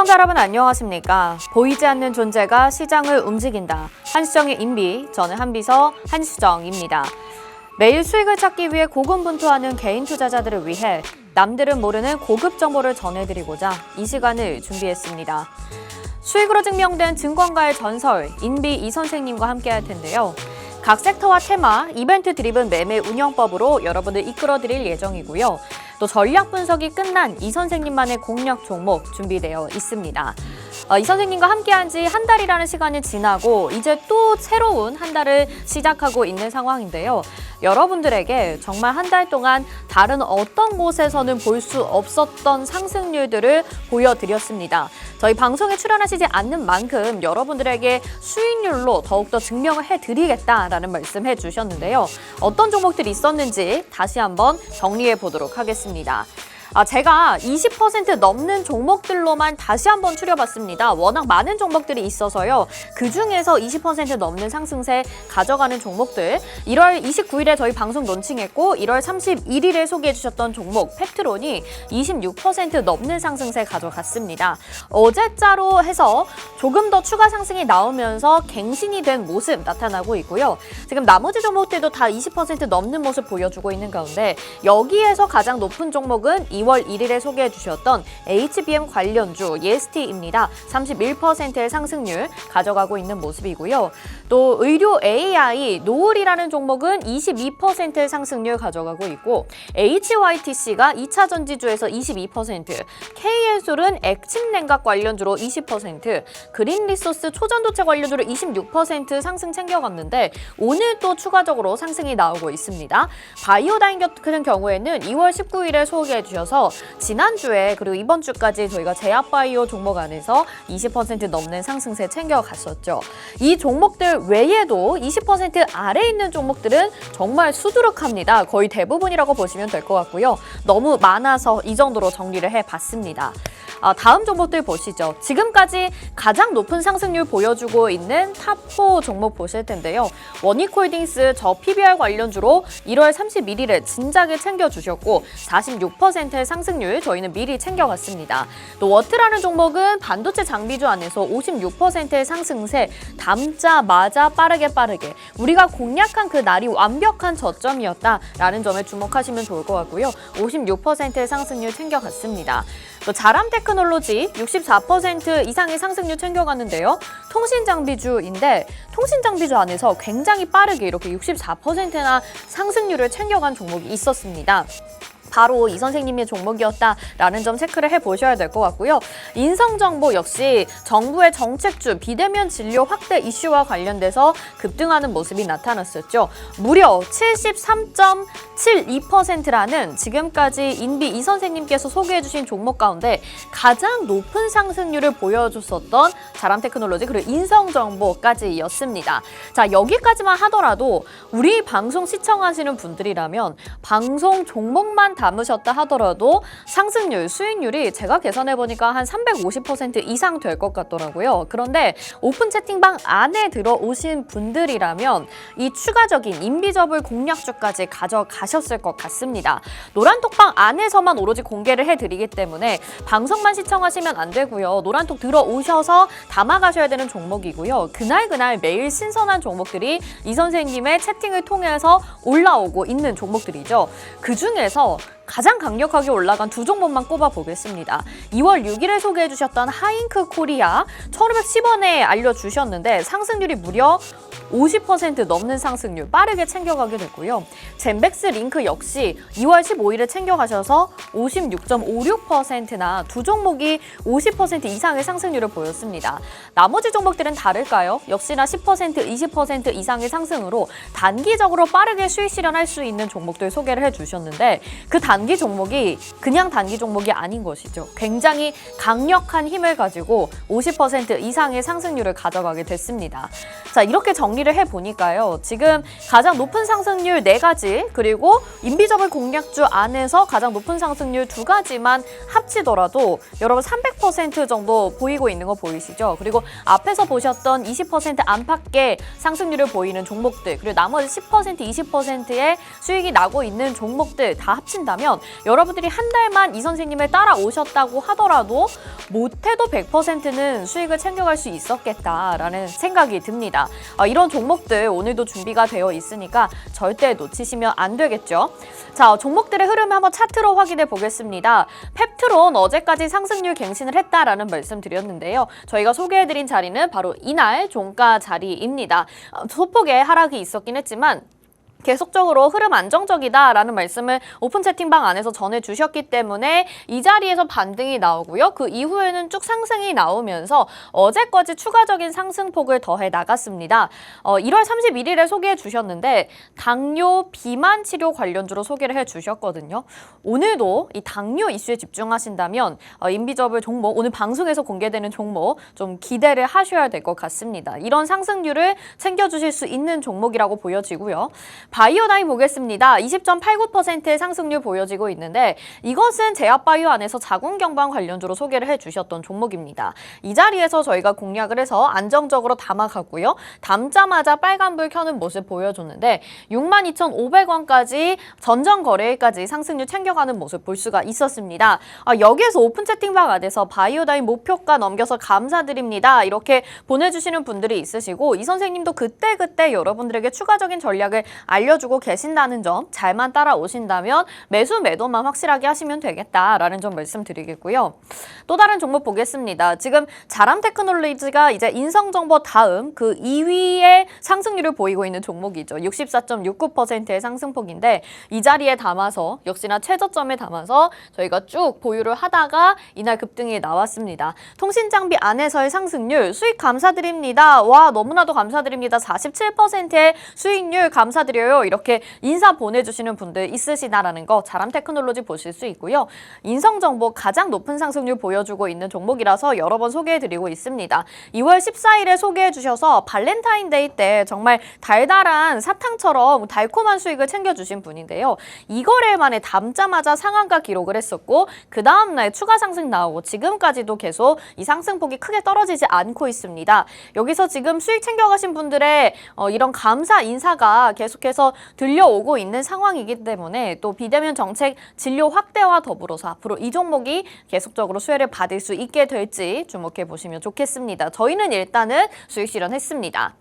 시청자 여러분 안녕하십니까? 보이지 않는 존재가 시장을 움직인다. 한수정의 인비, 저는 한비서 한수정입니다. 매일 수익을 찾기 위해 고군분투하는 개인 투자자들을 위해 남들은 모르는 고급 정보를 전해드리고자 이 시간을 준비했습니다. 수익으로 증명된 증권가의 전설, 인비 이 선생님과 함께 할 텐데요. 각 섹터와 테마, 이벤트 드리븐 매매 운영법으로 여러분을 이끌어드릴 예정이고요. 또 전략 분석이 끝난 이 선생님만의 공략 종목 준비되어 있습니다. 이 선생님과 함께한 지 한 달이라는 시간이 지나고 이제 또 새로운 한 달을 시작하고 있는 상황인데요. 여러분들에게 정말 한 달 동안 다른 어떤 곳에서는 볼 수 없었던 상승률들을 보여드렸습니다. 저희 방송에 출연하시지 않는 만큼 여러분들에게 수익률로 더욱더 증명을 해드리겠다라는 말씀해 주셨는데요. 어떤 종목들이 있었는지 다시 한번 정리해 보도록 하겠습니다. 제가 20% 넘는 종목들로만 다시 한번 추려봤습니다. 워낙 많은 종목들이 있어서요. 그중에서 20% 넘는 상승세 가져가는 종목들 1월 29일에 저희 방송 론칭했고 1월 31일에 소개해 주셨던 종목 페트론이 26% 넘는 상승세 가져갔습니다. 어제자로 해서 조금 더 추가 상승이 나오면서 갱신이 된 모습 나타나고 있고요. 지금 나머지 종목들도 다 20% 넘는 모습 보여주고 있는 가운데 여기에서 가장 높은 종목은 2월 1일에 소개해 주셨던 HBM 관련주 EST입니다. 31%의 상승률 가져가고 있는 모습이고요. 또 의료 AI 노을이라는 종목은 22%의 상승률 가져가고 있고 HYTC가 2차 전지주에서 22%, KN솔은 액침 냉각 관련주로 20%, 그린리소스 초전도체 관련주로 26% 상승 챙겨갔는데 오늘 또 추가적으로 상승이 나오고 있습니다. 바이오다인 같은 경우에는 2월 19일에 소개해 주셔서 지난주에 그리고 이번 주까지 저희가 제약바이오 종목 안에서 20% 넘는 상승세 챙겨갔었죠. 이 종목들 외에도 20% 아래에 있는 종목들은 정말 수두룩합니다. 거의 대부분이라고 보시면 될 것 같고요. 너무 많아서 이 정도로 정리를 해봤습니다. 다음 종목들 보시죠. 지금까지 가장 높은 상승률 보여주고 있는 탑4 종목 보실 텐데요. 원익홀딩스 저 PBR 관련주로 1월 31일에 진작에 챙겨주셨고 46%의 상승률 저희는 미리 챙겨갔습니다. 또 워트라는 종목은 반도체 장비주 안에서 56%의 상승세 담자마자 빠르게 우리가 공략한 그 날이 완벽한 저점이었다라는 점에 주목하시면 좋을 것 같고요. 56%의 상승률 챙겨갔습니다. 또 자람 테크놀로지 64% 이상의 상승률 챙겨갔는데요. 통신장비주인데 통신장비주 안에서 굉장히 빠르게 이렇게 64%나 상승률을 챙겨간 종목이 있었습니다. 바로 이 선생님의 종목이었다라는 점 체크를 해보셔야 될 것 같고요. 인성정보 역시 정부의 정책주 비대면 진료 확대 이슈와 관련돼서 급등하는 모습이 나타났었죠. 무려 73.72%라는 지금까지 인비 이 선생님께서 소개해주신 종목 가운데 가장 높은 상승률을 보여줬었던 자람테크놀로지 그리고 인성정보까지였습니다. 자, 여기까지만 하더라도 우리 방송 시청하시는 분들이라면 방송 종목만 담으셨다 하더라도 상승률, 수익률이 제가 계산해보니까 한 350% 이상 될 것 같더라고요. 그런데 오픈 채팅방 안에 들어오신 분들이라면 이 추가적인 인비저블 공략주까지 가져가셨을 것 같습니다. 노란톡방 안에서만 오로지 공개를 해드리기 때문에 방송만 시청하시면 안 되고요. 노란톡 들어오셔서 담아가셔야 되는 종목이고요. 그날 매일 신선한 종목들이 이 선생님의 채팅을 통해서 올라오고 있는 종목들이죠. 그중에서 가장 강력하게 올라간 두 종목만 꼽아보겠습니다. 2월 6일에 소개해 주셨던 하잉크 코리아 1,510원에 알려주셨는데 상승률이 무려 50% 넘는 상승률 빠르게 챙겨가게 됐고요. 젠백스 링크 역시 2월 15일에 챙겨가셔서 56.56%나 두 종목이 50% 이상의 상승률을 보였습니다. 나머지 종목들은 다를까요? 역시나 10%, 20% 이상의 상승으로 단기적으로 빠르게 수익 실현할 수 있는 종목들 소개를 해주셨는데 그 단기 종목이 그냥 단기 종목이 아닌 것이죠. 굉장히 강력한 힘을 가지고 50% 이상의 상승률을 가져가게 됐습니다. 자, 이렇게 정리 정리를 해보니까요. 지금 가장 높은 상승률 4가지, 그리고 인비저블 공략주 안에서 가장 높은 상승률 2가지만 합치더라도 여러분 300% 정도 보이고 있는 거 보이시죠? 그리고 앞에서 보셨던 20% 안팎의 상승률을 보이는 종목들, 그리고 나머지 10%, 20%의 수익이 나고 있는 종목들 다 합친다면 여러분들이 한 달만 이 선생님을 따라오셨다고 하더라도 못해도 100%는 수익을 챙겨갈 수 있었겠다라는 생각이 듭니다. 이런 종목들 오늘도 준비가 되어 있으니까 절대 놓치시면 안 되겠죠. 자, 종목들의 흐름을 한번 차트로 확인해 보겠습니다. 펩트론 어제까지 상승률 갱신을 했다라는 말씀 드렸는데요. 저희가 소개해드린 자리는 바로 이날 종가 자리입니다. 소폭의 하락이 있었긴 했지만 계속적으로 흐름 안정적이다라는 말씀을 오픈 채팅방 안에서 전해주셨기 때문에 이 자리에서 반등이 나오고요. 그 이후에는 쭉 상승이 나오면서 어제까지 추가적인 상승폭을 더해 나갔습니다. 1월 31일에 소개해 주셨는데 당뇨 비만 치료 관련주로 소개를 해주셨거든요. 오늘도 이 당뇨 이슈에 집중하신다면 인비저블 종목, 오늘 방송에서 공개되는 종목 좀 기대를 하셔야 될 것 같습니다. 이런 상승률을 챙겨주실 수 있는 종목이라고 보여지고요. 바이오다인 보겠습니다. 20.89%의 상승률 보여지고 있는데 이것은 제약바이오 안에서 자궁경부암 관련주로 소개를 해주셨던 종목입니다. 이 자리에서 저희가 공략을 해서 안정적으로 담아갔고요. 담자마자 빨간불 켜는 모습 보여줬는데 62,500원까지 전전 거래일까지 상승률 챙겨가는 모습 볼 수가 있었습니다. 여기에서 오픈 채팅방 안에서 바이오다인 목표가 넘겨서 감사드립니다. 이렇게 보내주시는 분들이 있으시고 이 선생님도 그때그때 여러분들에게 추가적인 전략을 알려주고 계신다는 점 잘만 따라오신다면 매수 매도만 확실하게 하시면 되겠다라는 점 말씀드리겠고요. 또 다른 종목 보겠습니다. 지금 자람테크놀로지가 이제 인성정보 다음 그 2위의 상승률을 보이고 있는 종목이죠. 64.69%의 상승폭인데 이 자리에 담아서 역시나 최저점에 담아서 저희가 쭉 보유를 하다가 이날 급등이 나왔습니다. 통신장비 안에서의 상승률 수익 감사드립니다. 와, 너무나도 감사드립니다. 47%의 수익률 감사드려요. 이렇게 인사 보내주시는 분들 있으시다라는 거 자람테크놀로지 보실 수 있고요. 인성정보 가장 높은 상승률 보여주고 있는 종목이라서 여러 번 소개해드리고 있습니다. 2월 14일에 소개해주셔서 발렌타인데이 때 정말 달달한 사탕처럼 달콤한 수익을 챙겨주신 분인데요. 이거를 만에 담자마자 상한가 기록을 했었고 그 다음날 추가 상승 나오고 지금까지도 계속 이 상승폭이 크게 떨어지지 않고 있습니다. 여기서 지금 수익 챙겨가신 분들의 이런 감사 인사가 계속해서 들려오고 있는 상황이기 때문에 또 비대면 정책 진료 확대와 더불어서 앞으로 이 종목이 계속적으로 수혜를 받을 수 있게 될지 주목해 보시면 좋겠습니다. 저희는 일단은 수익 실현했습니다.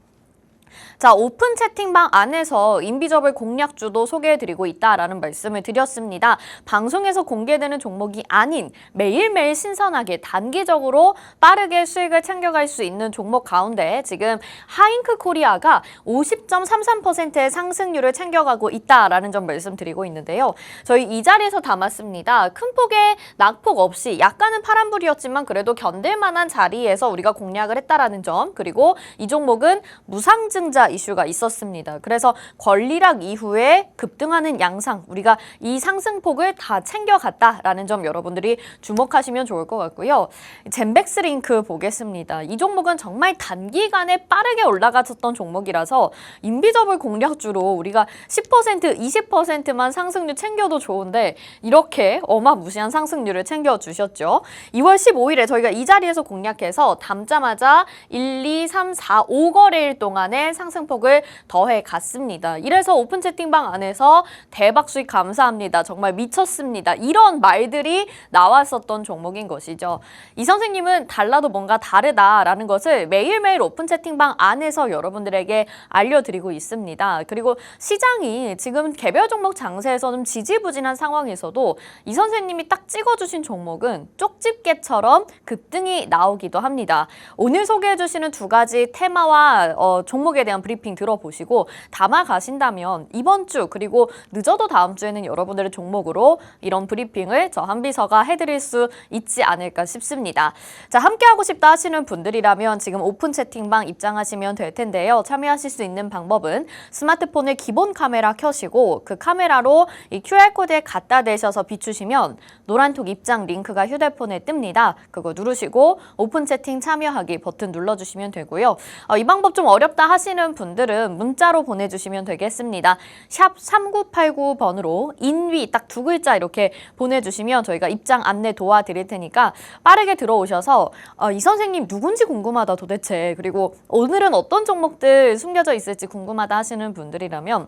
자, 오픈 채팅방 안에서 인비저블 공략주도 소개해드리고 있다라는 말씀을 드렸습니다. 방송에서 공개되는 종목이 아닌 매일매일 신선하게 단기적으로 빠르게 수익을 챙겨갈 수 있는 종목 가운데 지금 하잉크 코리아가 50.33%의 상승률을 챙겨가고 있다라는 점 말씀드리고 있는데요. 저희 이 자리에서 담았습니다. 큰 폭의 낙폭 없이 약간은 파란불이었지만 그래도 견딜 만한 자리에서 우리가 공략을 했다라는 점, 그리고 이 종목은 무상증자 이슈가 있었습니다. 그래서 권리락 이후에 급등하는 양상, 우리가 이 상승폭을 다 챙겨갔다라는 점 여러분들이 주목하시면 좋을 것 같고요. 젠백스링크 보겠습니다. 이 종목은 정말 단기간에 빠르게 올라갔었던 종목이라서 인비저블 공략주로 우리가 10%, 20%만 상승률 챙겨도 좋은데 이렇게 어마무시한 상승률을 챙겨주셨죠. 2월 15일에 저희가 이 자리에서 공략해서 담자마자 1, 2, 3, 4, 5거래일 동안의 상승폭을 더해 갔습니다. 이래서 오픈 채팅방 안에서 대박 수익 감사합니다. 정말 미쳤습니다. 이런 말들이 나왔었던 종목인 것이죠. 이 선생님은 달라도 뭔가 다르다라는 것을 매일매일 오픈 채팅방 안에서 여러분들에게 알려드리고 있습니다. 그리고 시장이 지금 개별 종목 장세에서 좀 지지부진한 상황에서도 이 선생님이 딱 찍어주신 종목은 쪽집게처럼 급등이 나오기도 합니다. 오늘 소개해주시는 두 가지 테마와 종목에 대한 브리핑 들어보시고 담아가신다면 이번 주 그리고 늦어도 다음 주에는 여러분들의 종목으로 이런 브리핑을 저 한비서가 해드릴 수 있지 않을까 싶습니다. 자, 함께하고 싶다 하시는 분들이라면 지금 오픈 채팅방 입장하시면 될 텐데요. 참여하실 수 있는 방법은 스마트폰의 기본 카메라 켜시고 그 카메라로 이 QR코드에 갖다 대셔서 비추시면 노란톡 입장 링크가 휴대폰에 뜹니다. 그거 누르시고 오픈 채팅 참여하기 버튼 눌러주시면 되고요. 이 방법 좀 어렵다 하시면 하시는 분들은 문자로 보내주시면 되겠습니다. 샵 3989번으로 인위 딱 2글자 이렇게 보내주시면 저희가 입장 안내 도와드릴 테니까 빠르게 들어오셔서 이 선생님 누군지 궁금하다 도대체, 그리고 오늘은 어떤 종목들 숨겨져 있을지 궁금하다 하시는 분들이라면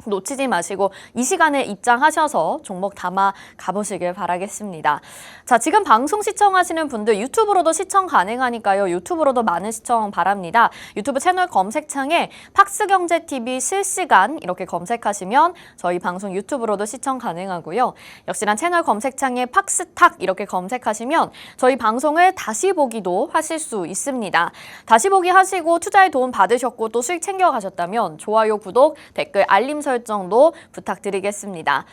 놓치지 마시고 이 시간에 입장하셔서 종목 담아 가보시길 바라겠습니다. 자, 지금 방송 시청하시는 분들 유튜브로도 시청 가능하니까요. 유튜브로도 많은 시청 바랍니다. 유튜브 채널 검색창에 팍스경제TV 실시간 이렇게 검색하시면 저희 방송 유튜브로도 시청 가능하고요. 역시나 채널 검색창에 팍스탁 이렇게 검색하시면 저희 방송을 다시 보기도 하실 수 있습니다. 다시 보기 하시고 투자에 도움 받으셨고 또 수익 챙겨가셨다면 좋아요, 구독, 댓글, 알림 설정도 부탁드리겠습니다.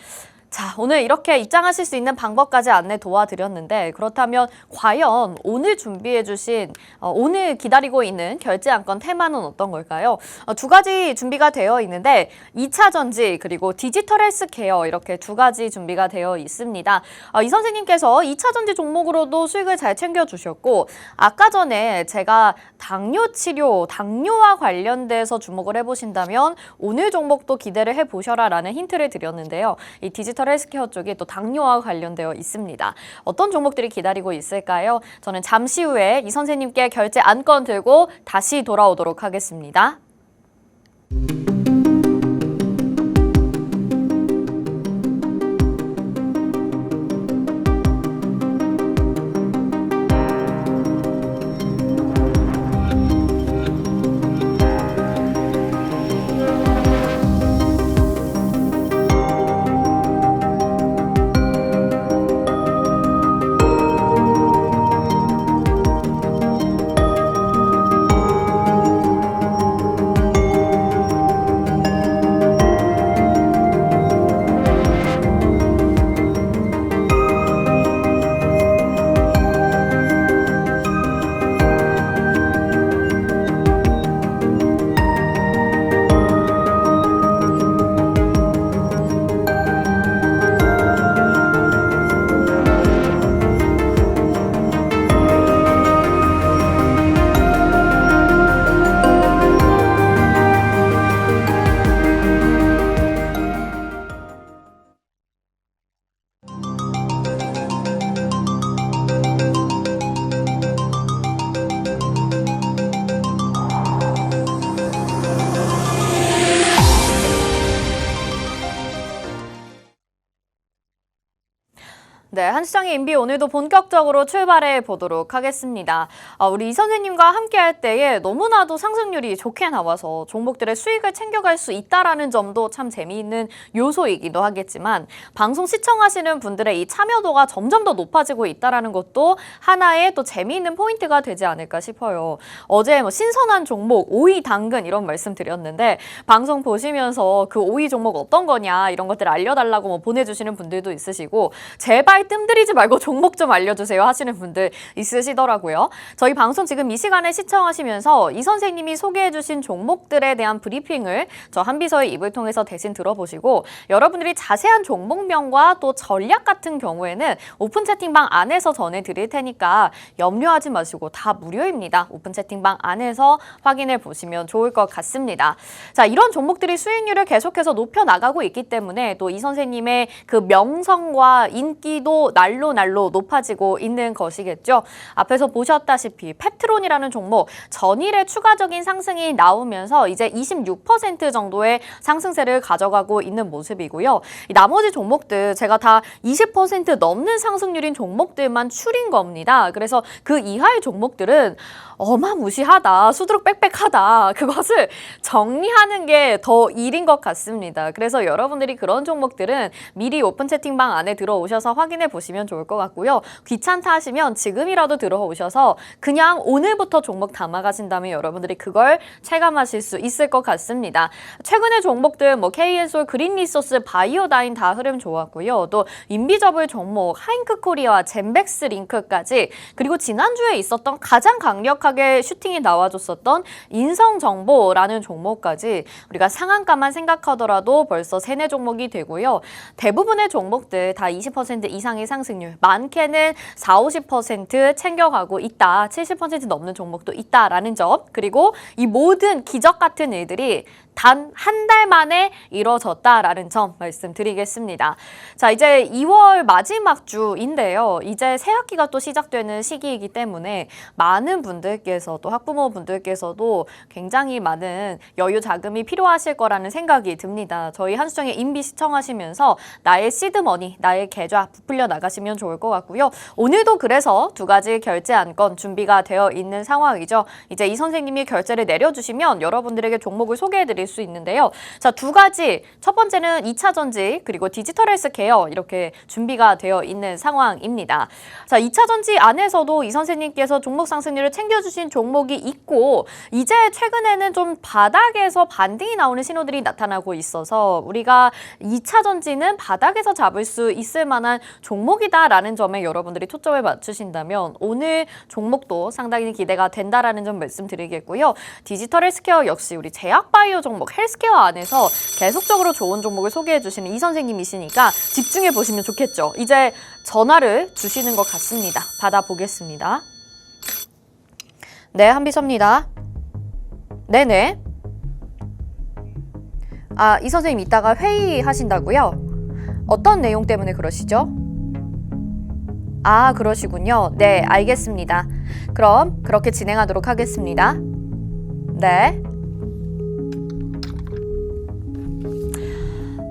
자, 오늘 이렇게 입장하실 수 있는 방법까지 안내 도와드렸는데, 그렇다면 과연 오늘 준비해 주신 오늘 기다리고 있는 결제 안건 테마는 어떤 걸까요? 2가지 준비가 되어 있는데 2차 전지 그리고 디지털 헬스케어 이렇게 2가지 준비가 되어 있습니다. 이 선생님께서 2차 전지 종목으로도 수익을 잘 챙겨주셨고, 아까 전에 제가 당뇨 치료, 당뇨와 관련돼서 주목을 해보신다면 오늘 종목도 기대를 해보셔라 라는 힌트를 드렸는데요. 이 디지털 헬스케어 쪽이 또 당뇨와 관련되어 있습니다. 어떤 종목들이 기다리고 있을까요? 저는 잠시 후에 이 선생님께 결제 안건 들고 다시 돌아오도록 하겠습니다. 네, 한시장의 인비 오늘도 본격적으로 출발해 보도록 하겠습니다. 우리 이 선생님과 함께 할 때에 너무나도 상승률이 좋게 나와서 종목들의 수익을 챙겨갈 수 있다라는 점도 참 재미있는 요소이기도 하겠지만, 방송 시청하시는 분들의 이 참여도가 점점 더 높아지고 있다라는 것도 하나의 또 재미있는 포인트가 되지 않을까 싶어요. 어제 신선한 종목, 오이 당근 이런 말씀 드렸는데 방송 보시면서 그 오이 종목 어떤 거냐 이런 것들 알려달라고 보내주시는 분들도 있으시고, 제발 뜸들이지 말고 종목 좀 알려주세요 하시는 분들 있으시더라고요. 저희 방송 지금 이 시간에 시청하시면서 이 선생님이 소개해주신 종목들에 대한 브리핑을 저 한비서의 입을 통해서 대신 들어보시고, 여러분들이 자세한 종목명과 또 전략 같은 경우에는 오픈 채팅방 안에서 전해드릴 테니까 염려하지 마시고 다 무료입니다. 오픈 채팅방 안에서 확인해 보시면 좋을 것 같습니다. 자, 이런 종목들이 수익률을 계속해서 높여나가고 있기 때문에 또 이 선생님의 그 명성과 인기도 날로 높아지고 있는 것이겠죠. 앞에서 보셨다시피 펩트론이라는 종목 전일에 추가적인 상승이 나오면서 이제 26% 정도의 상승세를 가져가고 있는 모습이고요. 나머지 종목들 제가 다 20% 넘는 상승률인 종목들만 추린 겁니다. 그래서 그 이하의 종목들은 어마무시하다, 수두룩 빽빽하다, 그것을 정리하는 게 더 일인 것 같습니다. 그래서 여러분들이 그런 종목들은 미리 오픈 채팅방 안에 들어오셔서 확인해 보시면 좋을 것 같고요. 귀찮다 하시면 지금이라도 들어오셔서 그냥 오늘부터 종목 담아가신다면 여러분들이 그걸 체감하실 수 있을 것 같습니다. 최근의 종목들 KN솔, 그린리소스, 바이오다인 다 흐름 좋았고요. 또 인비저블 종목 하잉크코리아와 젠백스링크까지, 그리고 지난주에 있었던 가장 강력하게 완벽하게 슈팅이 나와줬었던 인성정보라는 종목까지 우리가 상한가만 생각하더라도 벌써 3, 4종목이 되고요. 대부분의 종목들 다 20% 이상의 상승률, 많게는 40, 50% 챙겨가고 있다. 70% 넘는 종목도 있다라는 점. 그리고 이 모든 기적 같은 일들이 단 한 달 만에 이뤄졌다라는 점 말씀드리겠습니다. 자, 이제 2월 마지막 주인데요. 이제 새학기가 또 시작되는 시기이기 때문에 많은 분들께서 또 학부모분들께서도 굉장히 많은 여유 자금이 필요하실 거라는 생각이 듭니다. 저희 한수정의 인비 시청하시면서 나의 시드머니, 나의 계좌 부풀려 나가시면 좋을 것 같고요. 오늘도 그래서 2가지 결제 안건 준비가 되어 있는 상황이죠. 이제 이 선생님이 결제를 내려주시면 여러분들에게 종목을 소개해드릴 수 있는데요. 자, 2가지. 첫 번째는 2차 전지 그리고 디지털 헬스케어 이렇게 준비가 되어 있는 상황입니다. 자, 2차 전지 안에서도 이 선생님께서 종목 상승률을 챙겨주신 종목이 있고 이제 최근에는 좀 바닥에서 반등이 나오는 신호들이 나타나고 있어서 우리가 2차 전지는 바닥에서 잡을 수 있을 만한 종목이다라는 점에 여러분들이 초점을 맞추신다면 오늘 종목도 상당히 기대가 된다라는 점 말씀드리겠고요. 디지털 헬스케어 역시 우리 제약바이오 종목 헬스케어 안에서 계속적으로 좋은 종목을 소개해 주시는 이 선생님이시니까 집중해 보시면 좋겠죠. 이제 전화를 주시는 것 같습니다. 받아보겠습니다. 네, 한비서입니다. 네네. 아, 이 선생님 이따가 회의하신다고요? 어떤 내용 때문에 그러시죠? 아, 그러시군요. 네, 알겠습니다. 그럼 그렇게 진행하도록 하겠습니다. 네.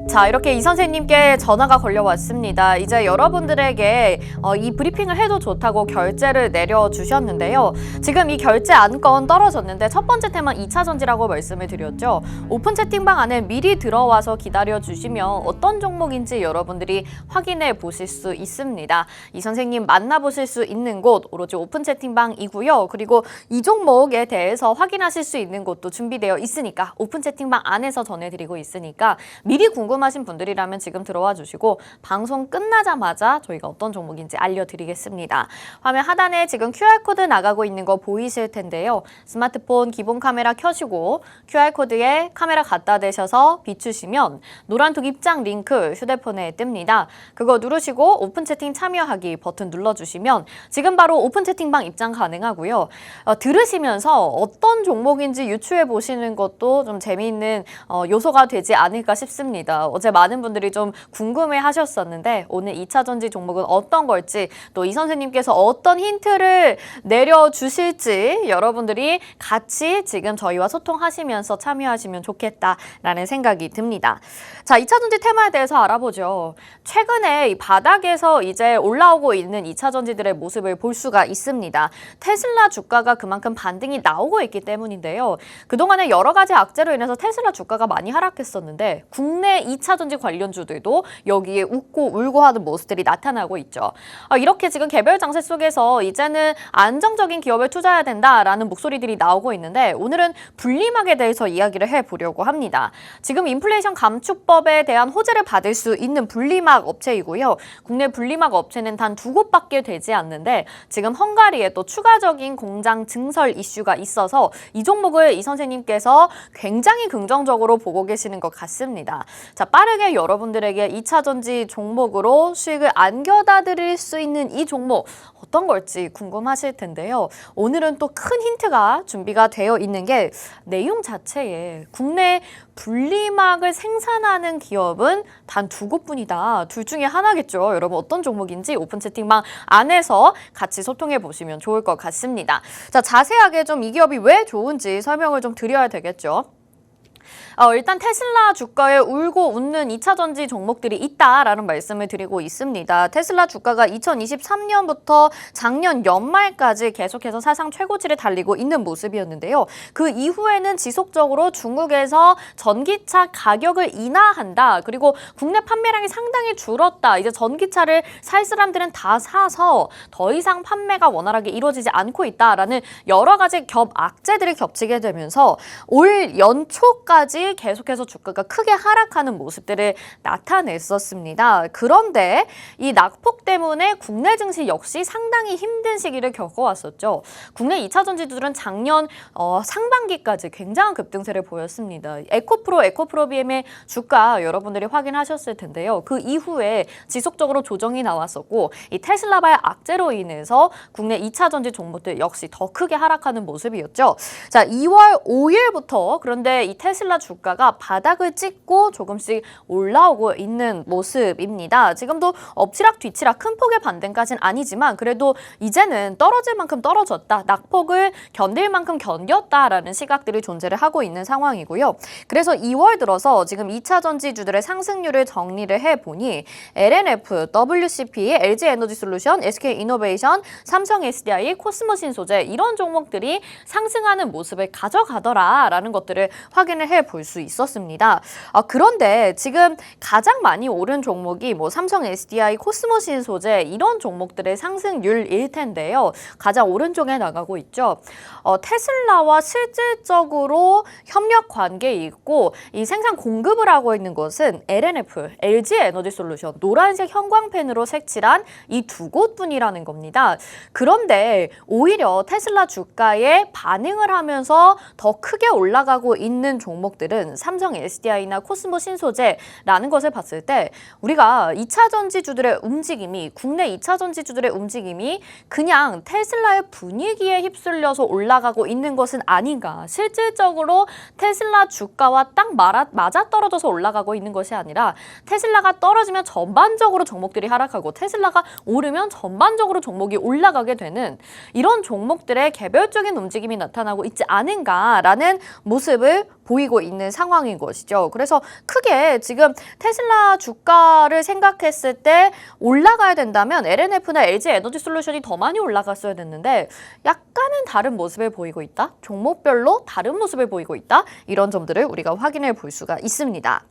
자, 이렇게 이 선생님께 전화가 걸려왔습니다. 이제 여러분들에게 이 브리핑을 해도 좋다고 결제를 내려주셨는데요. 지금 이 결제 안건 떨어졌는데 첫 번째 테마 2차 전지라고 말씀을 드렸죠. 오픈 채팅방 안에 미리 들어와서 기다려주시면 어떤 종목인지 여러분들이 확인해 보실 수 있습니다. 이 선생님 만나보실 수 있는 곳 오로지 오픈 채팅방이고요. 그리고 이 종목에 대해서 확인하실 수 있는 곳도 준비되어 있으니까 오픈 채팅방 안에서 전해드리고 있으니까 미리 궁금하신 분들이라면 지금 들어와 주시고 방송 끝나자마자 저희가 어떤 종목인지 알려드리겠습니다. 화면 하단에 지금 QR코드 나가고 있는 거 보이실 텐데요. 스마트폰 기본 카메라 켜시고 QR코드에 카메라 갖다 대셔서 비추시면 노란톡 입장 링크 휴대폰에 뜹니다. 그거 누르시고 오픈 채팅 참여하기 버튼 눌러주시면 지금 바로 오픈 채팅방 입장 가능하고요. 들으시면서 어떤 종목인지 유추해 보시는 것도 좀 재미있는 요소가 되지 않을까 싶습니다. 어제 많은 분들이 좀 궁금해 하셨었는데 오늘 2차 전지 종목은 어떤 걸지 또 이 선생님께서 어떤 힌트를 내려주실지 여러분들이 같이 지금 저희와 소통하시면서 참여하시면 좋겠다라는 생각이 듭니다. 자, 2차 전지 테마에 대해서 알아보죠. 최근에 이 바닥에서 이제 올라오고 있는 2차 전지들의 모습을 볼 수가 있습니다. 테슬라 주가가 그만큼 반등이 나오고 있기 때문인데요. 그동안에 여러 가지 악재로 인해서 테슬라 주가가 많이 하락했었는데 국내 2차 전지 관련주들도 여기에 웃고 울고 하는 모습들이 나타나고 있죠. 이렇게 지금 개별 장세 속에서 이제는 안정적인 기업에 투자해야 된다라는 목소리들이 나오고 있는데 오늘은 분리막에 대해서 이야기를 해보려고 합니다. 지금 인플레이션 감축법에 대한 호재를 받을 수 있는 분리막 업체이고요. 국내 분리막 업체는 단 2곳밖에 되지 않는데 지금 헝가리에 또 추가적인 공장 증설 이슈가 있어서 이 종목을 이 선생님께서 굉장히 긍정적으로 보고 계시는 것 같습니다. 자, 빠르게 여러분들에게 2차 전지 종목으로 수익을 안겨다 드릴 수 있는 이 종목 어떤 걸지 궁금하실 텐데요. 오늘은 또 큰 힌트가 준비가 되어 있는 게 내용 자체에 국내 분리막을 생산하는 기업은 단 2곳뿐이다. 둘 중에 하나겠죠. 여러분 어떤 종목인지 오픈 채팅방 안에서 같이 소통해 보시면 좋을 것 같습니다. 자, 자세하게 좀 이 기업이 왜 좋은지 설명을 좀 드려야 되겠죠. 일단 테슬라 주가에 울고 웃는 2차 전지 종목들이 있다라는 말씀을 드리고 있습니다. 테슬라 주가가 2023년부터 작년 연말까지 계속해서 사상 최고치를 달리고 있는 모습이었는데요. 그 이후에는 지속적으로 중국에서 전기차 가격을 인하한다. 그리고 국내 판매량이 상당히 줄었다. 이제 전기차를 살 사람들은 다 사서 더 이상 판매가 원활하게 이루어지지 않고 있다라는 여러 가지 악재들이 겹치게 되면서 올 연초까지 전까지 계속해서 주가가 크게 하락하는 모습들을 나타냈었습니다. 그런데 이 낙폭 때문에 국내 증시 역시 상당히 힘든 시기를 겪어왔었죠. 국내 2차 전지주들은 작년 상반기까지 굉장한 급등세를 보였습니다. 에코프로비엠의 주가 여러분들이 확인하셨을 텐데요. 그 이후에 지속적으로 조정이 나왔었고 이 테슬라발 악재로 인해서 국내 2차 전지 종목들 역시 더 크게 하락하는 모습이었죠. 자, 2월 5일부터 그런데 이 테슬라 주가가 바닥을 찍고 조금씩 올라오고 있는 모습입니다. 지금도 엎치락 뒤치락 큰 폭의 반등까지는 아니지만 그래도 이제는 떨어질 만큼 떨어졌다. 낙폭을 견딜 만큼 견뎠다라는 시각들이 존재를 하고 있는 상황이고요. 그래서 2월 들어서 지금 2차 전지주들의 상승률을 정리를 해보니 LNF, WCP, LG에너지솔루션, SK이노베이션, 삼성 SDI, 코스모신소재 이런 종목들이 상승하는 모습을 가져가더라라는 것들을 확인을 해볼 수 있었습니다. 그런데 지금 가장 많이 오른 종목이 뭐 삼성 SDI, 코스모신소재 이런 종목들의 상승률일 텐데요. 가장 오른쪽에 나가고 있죠. 테슬라와 실질적으로 협력 관계에 있고 이 생산 공급을 하고 있는 것은 LNF, LG에너지솔루션, 노란색 형광펜으로 색칠한 이 두 곳뿐이라는 겁니다. 그런데 오히려 테슬라 주가에 반응을 하면서 더 크게 올라가고 있는 종목들은 삼성 SDI나 코스모 신소재라는 것을 봤을 때 우리가 2차 전지주들의 움직임이 국내 2차 전지주들의 움직임이 그냥 테슬라의 분위기에 휩쓸려서 올라가고 있는 것은 아닌가. 실질적으로 테슬라 주가와 딱 맞아떨어져서 올라가고 있는 것이 아니라 테슬라가 떨어지면 전반적으로 종목들이 하락하고 테슬라가 오르면 전반적으로 종목이 올라가게 되는 이런 종목들의 개별적인 움직임이 나타나고 있지 않은가라는 모습을 보이고 있는 상황인 것이죠. 그래서 크게 지금 테슬라 주가를 생각했을 때 올라가야 된다면 LNF나 LG에너지솔루션이 더 많이 올라갔어야 됐는데 약간은 다른 모습을 보이고 있다. 종목별로 다른 모습을 보이고 있다. 이런 점들을 우리가 확인해 볼 수가 있습니다.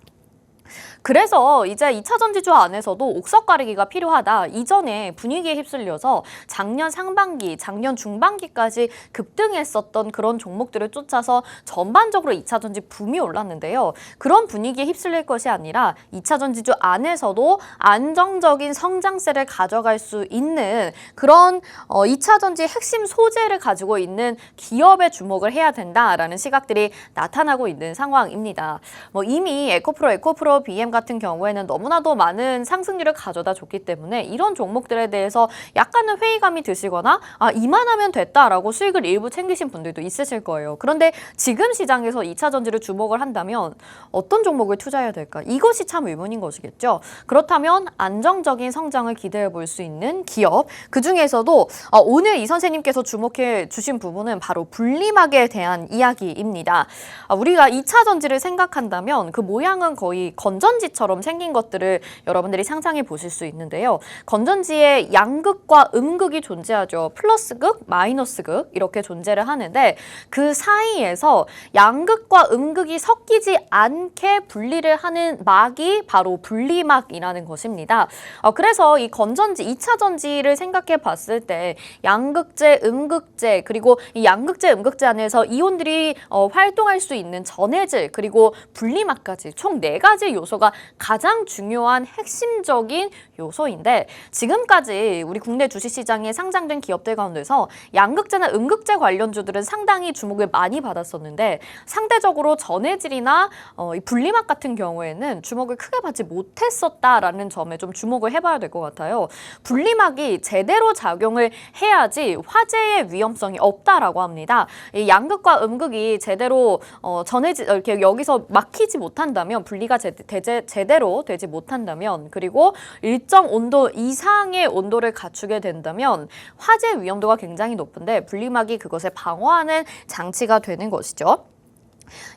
그래서 이제 2차 전지주 안에서도 옥석 가리기가 필요하다. 이전에 분위기에 휩쓸려서 작년 상반기, 작년 중반기까지 급등했었던 그런 종목들을 쫓아서 전반적으로 2차 전지 붐이 올랐는데요. 그런 분위기에 휩쓸릴 것이 아니라 2차 전지주 안에서도 안정적인 성장세를 가져갈 수 있는 그런 2차 전지 핵심 소재를 가지고 있는 기업에 주목을 해야 된다라는 시각들이 나타나고 있는 상황입니다. 이미 에코프로 BM 같은 경우에는 너무나도 많은 상승률을 가져다 줬기 때문에 이런 종목들에 대해서 약간은 회의감이 드시거나 이만하면 됐다라고 수익을 일부 챙기신 분들도 있으실 거예요. 그런데 지금 시장에서 2차 전지를 주목을 한다면 어떤 종목을 투자해야 될까? 이것이 참 의문인 것이겠죠. 그렇다면 안정적인 성장을 기대해 볼 수 있는 기업, 그중에서도 오늘 이 선생님께서 주목해 주신 부분은 바로 분리막에 대한 이야기입니다. 우리가 2차 전지를 생각한다면 그 모양은 거의 건전지처럼 생긴 것들을 여러분들이 상상해 보실 수 있는데요. 건전지에 양극과 음극이 존재하죠. 플러스극, 마이너스극 이렇게 존재를 하는데 그 사이에서 양극과 음극이 섞이지 않게 분리를 하는 막이 바로 분리막이라는 것입니다. 그래서 이 건전지, 2차 전지를 생각해 봤을 때 양극재, 음극재 그리고 이 양극재, 음극재 안에서 이온들이 활동할 수 있는 전해질 그리고 분리막까지 총 4가지 요소가 가장 중요한 핵심적인 요소인데 지금까지 우리 국내 주식시장에 상장된 기업들 가운데서 양극재나 음극재 관련주들은 상당히 주목을 많이 받았었는데 상대적으로 전해질이나 이 분리막 같은 경우에는 주목을 크게 받지 못했었다라는 점에 좀 주목을 해봐야 될 것 같아요. 분리막이 제대로 작용을 해야지 화재의 위험성이 없다라고 합니다. 이 양극과 음극이 제대로 전해질 이렇게 여기서 막히지 못한다면 분리가 제대로 되지 못한다면 그리고 일정 온도 이상의 온도를 갖추게 된다면 화재 위험도가 굉장히 높은데 분리막이 그것을 방어하는 장치가 되는 것이죠.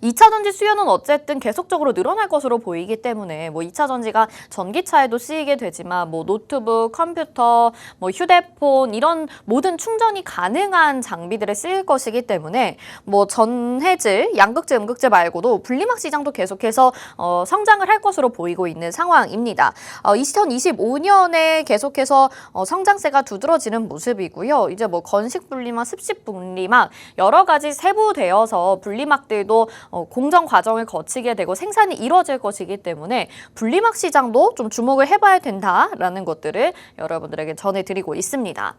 2차 전지 수요는 어쨌든 계속적으로 늘어날 것으로 보이기 때문에 2차 전지가 전기차에도 쓰이게 되지만 노트북, 컴퓨터, 휴대폰 이런 모든 충전이 가능한 장비들에 쓰일 것이기 때문에 전해질, 양극재, 음극재 말고도 분리막 시장도 계속해서 성장을 할 것으로 보이고 있는 상황입니다. 2025년에 계속해서 성장세가 두드러지는 모습이고요. 이제 건식 분리막, 습식 분리막 여러 가지 세부되어서 분리막들도 또 공정 과정을 거치게 되고 생산이 이루어질 것이기 때문에 분리막 시장도 좀 주목을 해봐야 된다라는 것들을 여러분들에게 전해드리고 있습니다.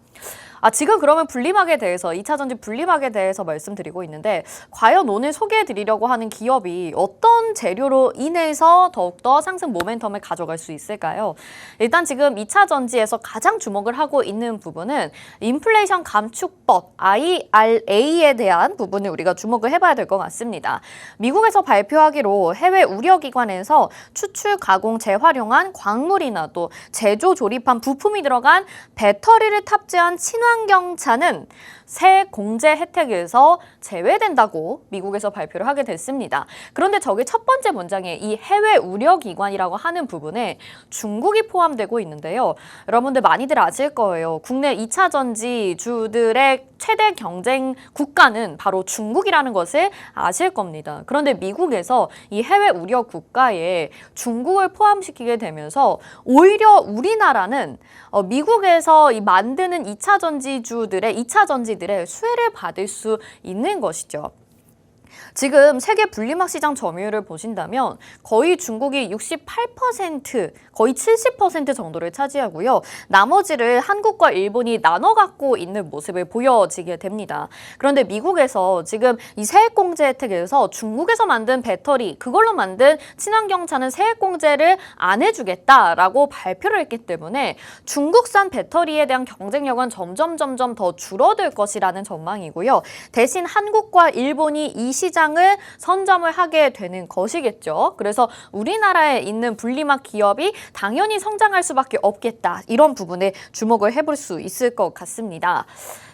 지금 그러면 분리막에 대해서 2차 전지 분리막에 대해서 말씀드리고 있는데 과연 오늘 소개해드리려고 하는 기업이 어떤 재료로 인해서 더욱더 상승 모멘텀을 가져갈 수 있을까요? 일단 지금 2차 전지에서 가장 주목을 하고 있는 부분은 인플레이션 감축법 IRA에 대한 부분을 우리가 주목을 해봐야 될 것 같습니다. 미국에서 발표하기로 해외 우려기관에서 추출, 가공, 재활용한 광물이나 또 제조, 조립한 부품이 들어간 배터리를 탑재한 친환경차는 새 공제 혜택에서 제외된다고 미국에서 발표를 하게 됐습니다. 그런데 저기 첫 번째 문장에 이 해외 우려기관이라고 하는 부분에 중국이 포함되고 있는데요. 여러분들 많이들 아실 거예요. 국내 2차 전지주들의 최대 경쟁 국가는 바로 중국이라는 것을 아실 겁니다. 그런데 미국에서 이 해외 우려 국가에 중국을 포함시키게 되면서 오히려 우리나라는 미국에서 이 만드는 2차 전지들의 수혜를 받을 수 있는 것이죠. 지금 세계 분리막 시장 점유율을 보신다면 거의 중국이 68%, 거의 70% 정도를 차지하고요. 나머지를 한국과 일본이 나눠 갖고 있는 모습을 보여지게 됩니다. 그런데 미국에서 지금 이 세액공제 혜택에서 중국에서 만든 배터리, 그걸로 만든 친환경차는 세액공제를 안 해주겠다라고 발표를 했기 때문에 중국산 배터리에 대한 경쟁력은 점점 더 줄어들 것이라는 전망이고요. 대신 한국과 일본이 이 시장을 선점을 하게 되는 것이겠죠. 그래서 우리나라에 있는 분리막 기업이 당연히 성장할 수밖에 없겠다. 이런 부분에 주목을 해볼 수 있을 것 같습니다.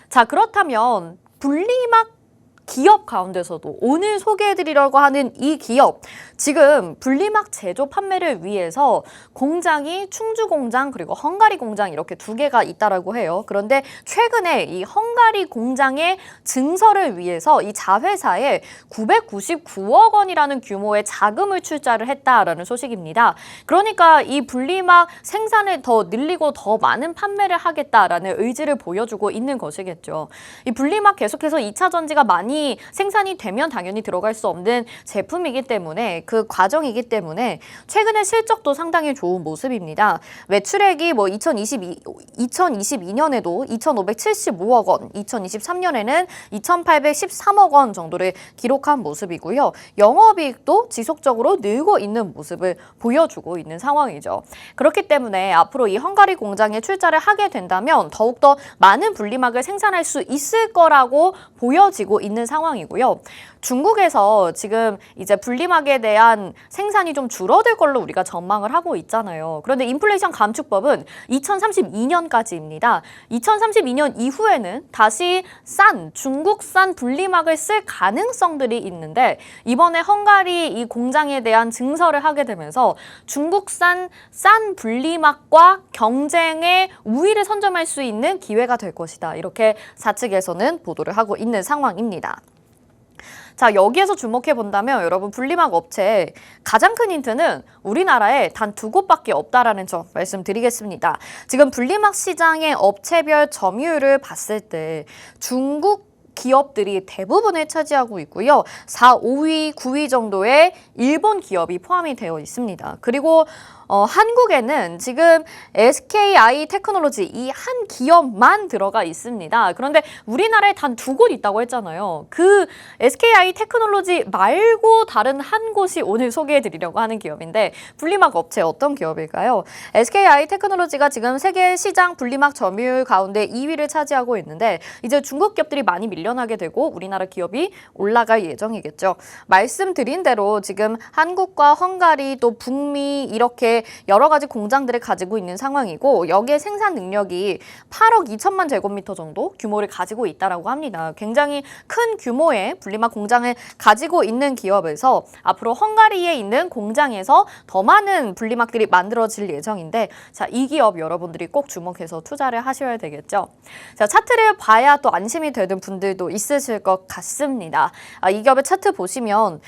자, 그렇다면 분리막 기업 가운데서도 오늘 소개해드리려고 하는 이 기업, 지금 분리막 제조 판매를 위해서 공장이 충주 공장 그리고 헝가리 공장 이렇게 두 개가 있다라고 해요. 그런데 최근에 이 헝가리 공장의 증설을 위해서 이 자회사에 999억 원이라는 규모의 자금을 출자를 했다라는 소식입니다. 그러니까 이 분리막 생산을 더 늘리고 더 많은 판매를 하겠다라는 의지를 보여주고 있는 것이겠죠. 이 분리막 계속해서 2차 전지가 많이 생산이 되면 당연히 들어갈 수 없는 제품이기 때문에 그 과정이기 때문에 최근에 실적도 상당히 좋은 모습입니다. 매출액이 2022년에도 2,575억 원, 2023년에는 2,813억 원 정도를 기록한 모습이고요. 영업이익도 지속적으로 늘고 있는 모습을 보여주고 있는 상황이죠. 그렇기 때문에 앞으로 이 헝가리 공장에 출자를 하게 된다면 더욱더 많은 분리막을 생산할 수 있을 거라고 보여지고 있는 상황이고요. 중국에서 지금 이제 분리막에 대한 생산이 좀 줄어들 걸로 우리가 전망을 하고 있잖아요. 그런데 인플레이션 감축법은 2032년까지입니다. 2032년 이후에는 다시 중국산 분리막을 쓸 가능성들이 있는데 이번에 헝가리 이 공장에 대한 증설을 하게 되면서 중국산 싼 분리막과 경쟁의 우위를 선점할 수 있는 기회가 될 것이다. 이렇게 사측에서는 보도를 하고 있는 상황입니다. 자, 여기에서 주목해 본다면 여러분 분리막 업체 가장 큰 힌트는 우리나라에 단 2곳밖에 없다라는 점 말씀드리겠습니다. 지금 분리막 시장의 업체별 점유율을 봤을 때 중국 기업들이 대부분을 차지하고 있고요. 4, 5위, 9위 정도의 일본 기업이 포함이 되어 있습니다. 그리고 한국에는 지금 SKI 테크놀로지 이 한 기업만 들어가 있습니다. 그런데 우리나라에 단 2곳 있다고 했잖아요. 그 SKI 테크놀로지 말고 다른 한 곳이 오늘 소개해드리려고 하는 기업인데 분리막 업체 어떤 기업일까요? SKI 테크놀로지가 지금 세계 시장 분리막 점유율 가운데 2위를 차지하고 있는데 이제 중국 기업들이 많이 밀려나게 되고 우리나라 기업이 올라갈 예정이겠죠. 말씀드린 대로 지금 한국과 헝가리 또 북미 이렇게 여러 가지 공장들을 가지고 있는 상황이고 여기에 생산 능력이 8억 2천만 제곱미터 정도 규모를 가지고 있다고 합니다. 굉장히 큰 규모의 분리막 공장을 가지고 있는 기업에서 앞으로 헝가리에 있는 공장에서 더 많은 분리막들이 만들어질 예정인데 자, 이 기업 여러분들이 꼭 주목해서 투자를 하셔야 되겠죠. 자, 차트를 봐야 또 안심이 되는 분들도 있으실 것 같습니다. 이 기업의 차트 보시면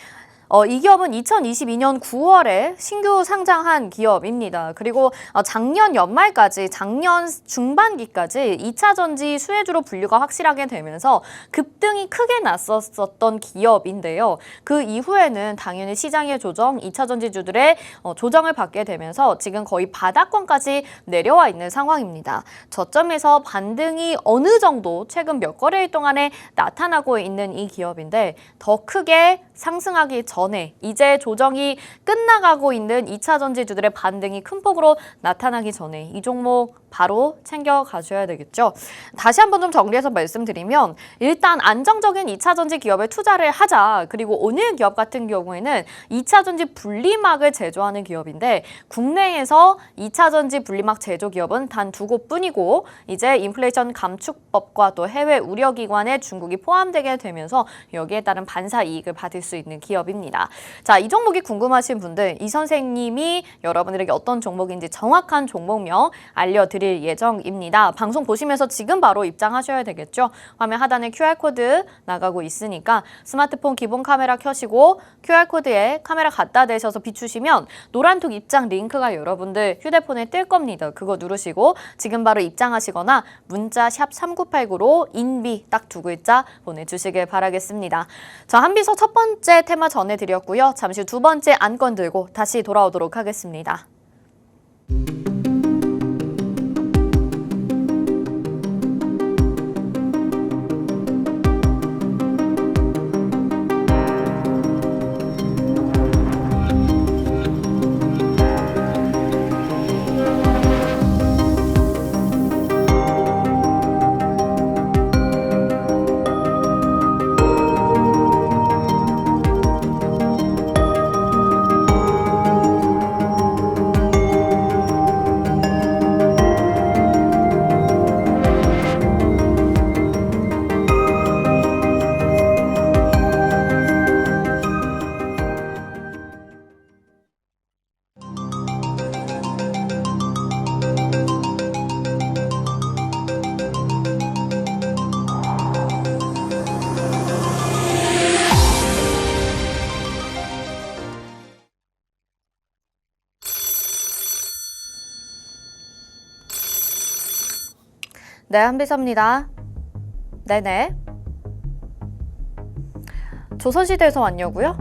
이 기업은 2022년 9월에 신규 상장한 기업입니다. 그리고 작년 연말까지, 작년 중반기까지 2차 전지 수혜주로 분류가 확실하게 되면서 급등이 크게 났었던 기업인데요. 그 이후에는 당연히 시장의 조정, 2차 전지주들의 조정을 받게 되면서 지금 거의 바닥권까지 내려와 있는 상황입니다. 저점에서 반등이 어느 정도 최근 몇 거래일 동안에 나타나고 있는 이 기업인데 더 크게 상승하기 전에 이제 조정이 끝나가고 있는 2차 전지주들의 반등이 큰 폭으로 나타나기 전에 이 종목 바로 챙겨 가셔야 되겠죠. 다시 한번 좀 정리해서 말씀드리면 일단 안정적인 2차 전지 기업에 투자를 하자. 그리고 오늘 기업 같은 경우에는 2차 전지 분리막을 제조하는 기업인데 국내에서 2차 전지 분리막 제조 기업은 단 2곳뿐이고 이제 인플레이션 감축법과 또 해외 우려기관에 중국이 포함되게 되면서 여기에 따른 반사 이익을 받을 수 있는 기업입니다. 자, 이 종목이 궁금하신 분들, 이 선생님이 여러분들에게 어떤 종목인지 정확한 종목명 알려드릴 예정입니다. 방송 보시면서 지금 바로 입장하셔야 되겠죠. 화면 하단에 QR코드 나가고 있으니까 스마트폰 기본 카메라 켜시고 QR코드에 카메라 갖다 대셔서 비추시면 노란톡 입장 링크가 여러분들 휴대폰에 뜰 겁니다. 그거 누르시고 지금 바로 입장하시거나 문자 샵 3989로 인비 딱 2글자 보내주시길 바라겠습니다. 자, 한비서 첫 번째 테마 전해드렸고요. 잠시 후 두 번째 안건 들고 다시 돌아오도록 하겠습니다. 네, 한비서입니다. 네네. 조선시대에서 왔냐고요?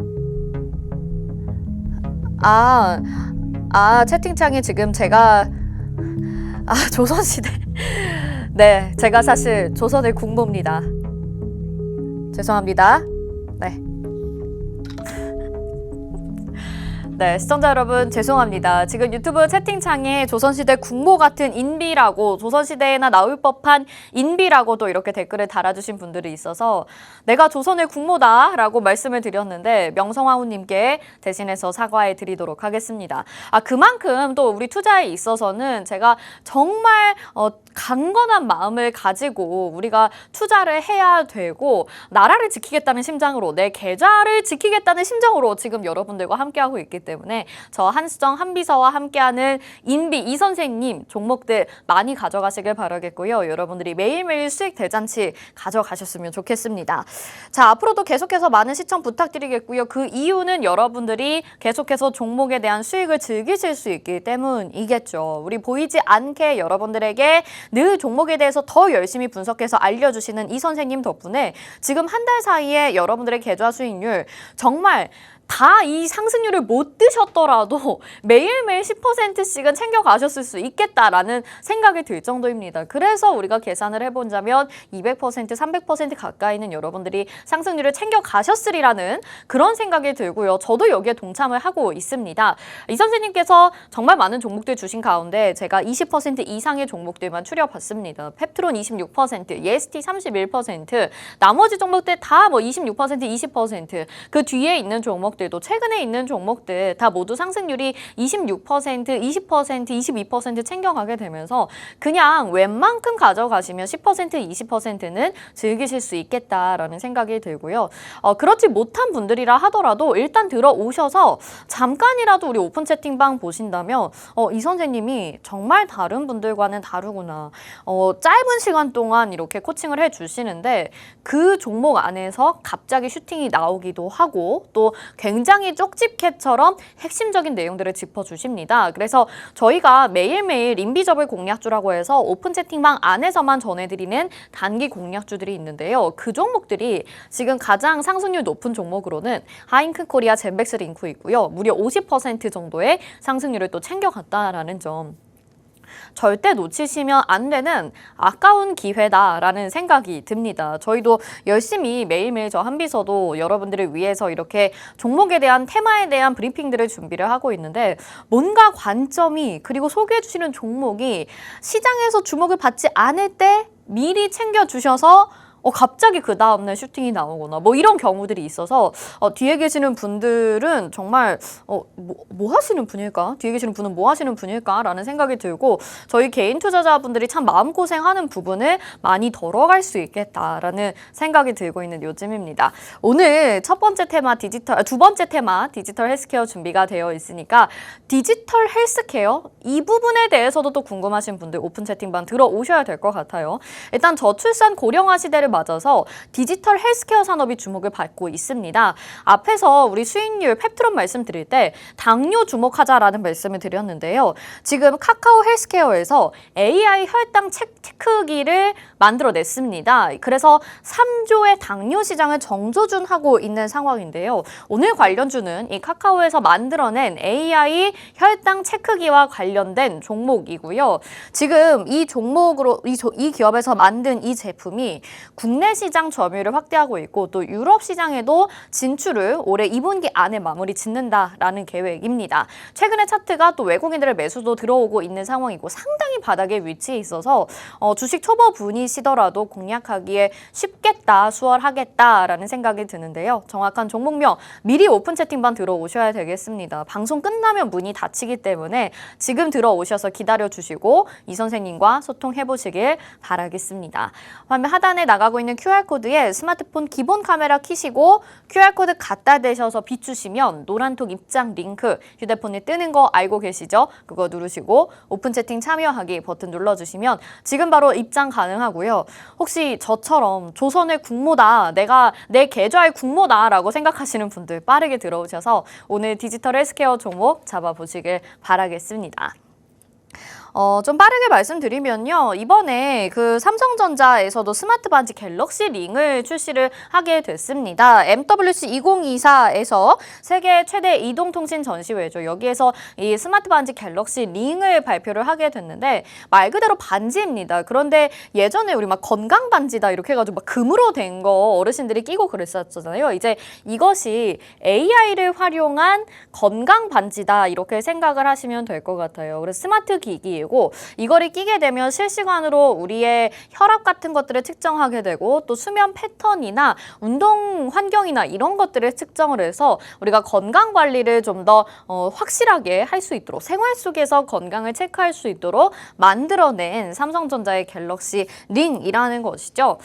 채팅창에 지금 제가 조선시대. 네, 제가 사실 조선의 국모입니다. 죄송합니다. 네. 네, 시청자 여러분 죄송합니다. 지금 유튜브 채팅창에 조선시대 국모 같은 인비라고 조선시대에나 나올 법한 인비라고도 이렇게 댓글을 달아주신 분들이 있어서 내가 조선의 국모다라고 말씀을 드렸는데 명성황후님께 대신해서 사과해 드리도록 하겠습니다. 그만큼 또 우리 투자에 있어서는 제가 정말 강건한 마음을 가지고 우리가 투자를 해야 되고 나라를 지키겠다는 심장으로 내 계좌를 지키겠다는 심정으로 지금 여러분들과 함께하고 있기 때문에 저 한수정 한비서와 함께하는 인비 이 선생님 종목들 많이 가져가시길 바라겠고요. 여러분들이 매일매일 수익 대잔치 가져가셨으면 좋겠습니다. 자, 앞으로도 계속해서 많은 시청 부탁드리겠고요. 그 이유는 여러분들이 계속해서 종목에 대한 수익을 즐기실 수 있기 때문이겠죠. 우리 보이지 않게 여러분들에게 늘 종목에 대해서 더 열심히 분석해서 알려주시는 이 선생님 덕분에 지금 한 달 사이에 여러분들의 계좌 수익률 정말 다 이 상승률을 못 드셨더라도 매일매일 10%씩은 챙겨가셨을 수 있겠다라는 생각이 들 정도입니다. 그래서 우리가 계산을 해본다면 200%, 300% 가까이는 여러분들이 상승률을 챙겨가셨으리라는 그런 생각이 들고요. 저도 여기에 동참을 하고 있습니다. 이 선생님께서 정말 많은 종목들 주신 가운데 제가 20% 이상의 종목들만 추려봤습니다. 펩트론 26%, EST 31%, 나머지 종목들 다 뭐 26%, 20%, 그 뒤에 있는 종목들 또 최근에 있는 종목들 다 모두 상승률이 26%, 20%, 22% 챙겨가게 되면서 그냥 웬만큼 가져가시면 10%, 20%는 즐기실 수 있겠다라는 생각이 들고요. 그렇지 못한 분들이라 하더라도 일단 들어오셔서 잠깐이라도 우리 오픈 채팅방 보신다면 이 선생님이 정말 다른 분들과는 다르구나. 짧은 시간 동안 이렇게 코칭을 해주시는데 그 종목 안에서 갑자기 슈팅이 나오기도 하고 또 굉장히 쪽집게처럼 핵심적인 내용들을 짚어주십니다. 그래서 저희가 매일매일 인비저블 공략주라고 해서 오픈 채팅방 안에서만 전해드리는 단기 공략주들이 있는데요. 그 종목들이 지금 가장 상승률 높은 종목으로는 하잉크코리아 젠백스 링크 있고요. 무려 50% 정도의 상승률을 또 챙겨갔다라는 점. 절대 놓치시면 안 되는 아까운 기회다라는 생각이 듭니다. 저희도 열심히 매일매일 저 한비서도 여러분들을 위해서 이렇게 종목에 대한 테마에 대한 브리핑들을 준비를 하고 있는데 뭔가 관점이 그리고 소개해 주시는 종목이 시장에서 주목을 받지 않을 때 미리 챙겨주셔서 갑자기 그 다음날 슈팅이 나오거나 뭐 이런 경우들이 있어서 뒤에 계시는 분들은 정말 뭐 하시는 분일까? 뒤에 계시는 분은 뭐 하시는 분일까? 라는 생각이 들고 저희 개인 투자자분들이 참 마음고생하는 부분을 많이 덜어갈 수 있겠다라는 생각이 들고 있는 요즘입니다. 오늘 두 번째 테마 디지털 헬스케어 준비가 되어 있으니까 디지털 헬스케어 이 부분에 대해서도 또 궁금하신 분들 오픈 채팅방 들어오셔야 될 것 같아요. 일단 저출산 고령화 시대를 맞아서 디지털 헬스케어 산업이 주목을 받고 있습니다. 앞에서 우리 수익률 펩트론 말씀드릴 때 당뇨 주목하자라는 말씀을 드렸는데요. 지금 카카오 헬스케어에서 AI 혈당 체크기를 만들어냈습니다. 그래서 3조의 당뇨 시장을 정조준하고 있는 상황인데요. 오늘 관련주는 이 카카오에서 만들어낸 AI 혈당 체크기와 관련된 종목이고요. 지금 이 종목으로 이 기업에서 만든 이 제품이 국내 시장 점유율을 확대하고 있고 또 유럽 시장에도 진출을 올해 2분기 안에 마무리 짓는다라는 계획입니다. 최근에 차트가 또 외국인들의 매수도 들어오고 있는 상황이고 상당히 바닥에 위치해 있어서 주식 초보 분이시더라도 공략하기에 쉽겠다, 수월하겠다라는 생각이 드는데요. 정확한 종목명 미리 오픈 채팅방 들어오셔야 되겠습니다. 방송 끝나면 문이 닫히기 때문에 지금 들어오셔서 기다려주시고 이 선생님과 소통해보시길 바라겠습니다. 화면 하단에 나가고 있는 QR코드에 스마트폰 기본 카메라 켜시고 QR코드 갖다 대셔서 비추시면 노란톡 입장 링크 휴대폰에 뜨는 거 알고 계시죠? 그거 누르시고 오픈 채팅 참여하기 버튼 눌러주시면 지금 바로 입장 가능하고요. 혹시 저처럼 조선의 국모다, 내가 내 계좌의 국모다라고 생각하시는 분들 빠르게 들어오셔서 오늘 디지털 헬스케어 종목 잡아보시길 바라겠습니다. 좀 빠르게 말씀드리면요. 이번에 그 삼성전자에서도 스마트 반지 갤럭시 링을 출시를 하게 됐습니다. MWC 2024에서 세계 최대 이동통신 전시회죠. 여기에서 이 스마트 반지 갤럭시 링을 발표를 하게 됐는데 말 그대로 반지입니다. 그런데 예전에 우리 막 건강 반지다 이렇게 해가지고 막 금으로 된 거 어르신들이 끼고 그랬었잖아요. 이제 이것이 AI를 활용한 건강 반지다 이렇게 생각을 하시면 될 것 같아요. 그래서 스마트 기기 고 이거를 끼게 되면 실시간으로 우리의 혈압 같은 것들을 측정하게 되고 또 수면 패턴이나 운동 환경이나 이런 것들을 측정을 해서 우리가 건강 관리를 좀 더 확실하게 할 수 있도록 생활 속에서 건강을 체크할 수 있도록 만들어낸 삼성전자의 갤럭시 링이라는 것이죠.